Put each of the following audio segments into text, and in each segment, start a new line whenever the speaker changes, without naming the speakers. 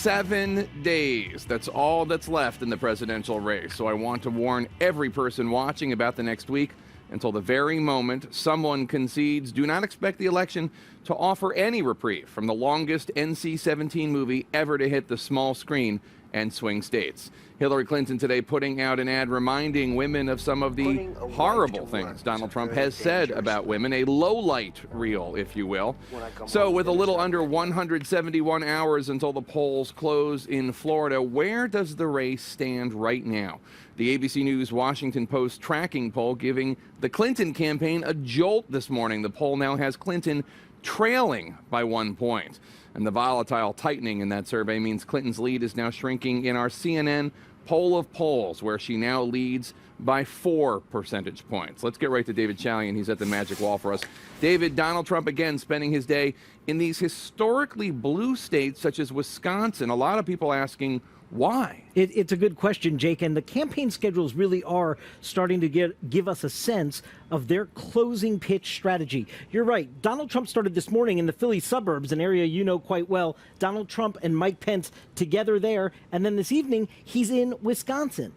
7 days. That's all that's left in the presidential race. So I want to warn every person watching about the next week. Until the very moment someone concedes, do not expect the election to offer any reprieve from the longest NC-17 movie ever to hit the small screen and swing states. Hillary Clinton today putting out an ad reminding women of some of the horrible things Donald Trump has said about women, a low-light reel, if you will. So with a little under 171 hours until the polls close in Florida, where does the race stand right now? The ABC News Washington Post tracking poll giving the Clinton campaign a jolt this morning. The poll now has Clinton trailing by 1 point. And the volatile tightening in that survey means Clinton's lead is now shrinking in our CNN poll of polls, where she now leads by 4 percentage points. Let's get right to David Chalian. He's at the Magic Wall for us. David, Donald Trump again spending his day in these historically blue states such as Wisconsin. A lot of people asking, why?
It's a good question, Jake, and the campaign schedules really are starting to give us a sense of their closing pitch strategy. You're right. Donald Trump started this morning in the Philly suburbs, an area you know quite well. Donald Trump and Mike Pence together there, and then this evening he's in Wisconsin.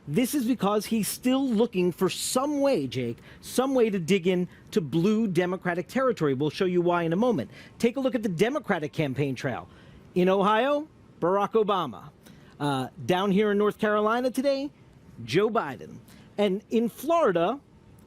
This is because he's still looking for some way, Jake, some way to dig in to blue Democratic territory. We'll show you why in a moment. Take a look at the Democratic campaign trail. In Ohio, Barack Obama. Down here in North Carolina today, Joe Biden. And in Florida,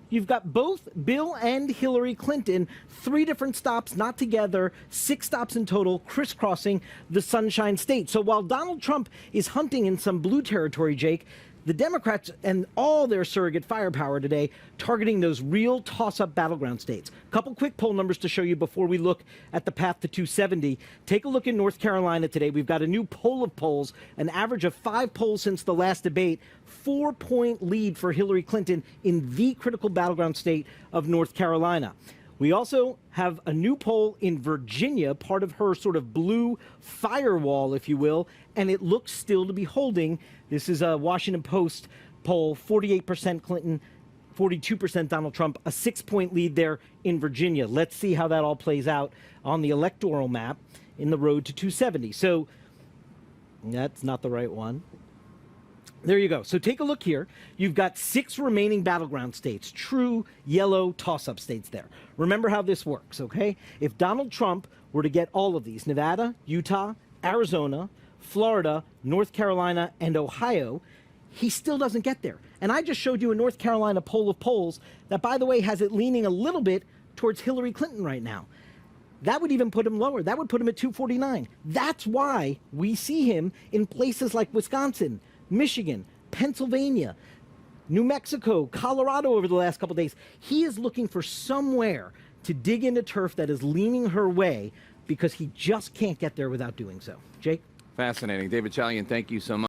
you've got both Bill and Hillary Clinton, 3 different stops, not together, 6 stops in total, crisscrossing the Sunshine State. So while Donald Trump is hunting in some blue territory, Jake, the Democrats and all their surrogate firepower today targeting those real toss-up battleground states. Couple quick poll numbers to show you before we look at the path to 270. Take a look in North Carolina today. We've got a new poll of polls, an average of 5 polls since the last debate, 4-point lead for Hillary Clinton in the critical battleground state of North Carolina. We also have a new poll in Virginia, part of her sort of blue firewall, if you will, and it looks still to be holding. This is a Washington Post poll, 48% Clinton, 42% Donald Trump, a 6-point lead there in Virginia. Let's see how that all plays out on the electoral map in the road to 270. So that's not the right one. There you go. So take a look here. You've got 6 remaining battleground states, true yellow toss-up states there. Remember how this works, okay? If Donald Trump were to get all of these, Nevada, Utah, Arizona, Florida, North Carolina, and Ohio, he still doesn't get there. And I just showed you a North Carolina poll of polls that, by the way, has it leaning a little bit towards Hillary Clinton right now. That would even put him lower. That would put him at 249. That's why we see him in places like Wisconsin, Michigan, Pennsylvania, New Mexico, Colorado over the last couple of days. He is looking for somewhere to dig into turf that is leaning her way because he just can't get there without doing so. Jake?
Fascinating. David Chalian, thank you so much.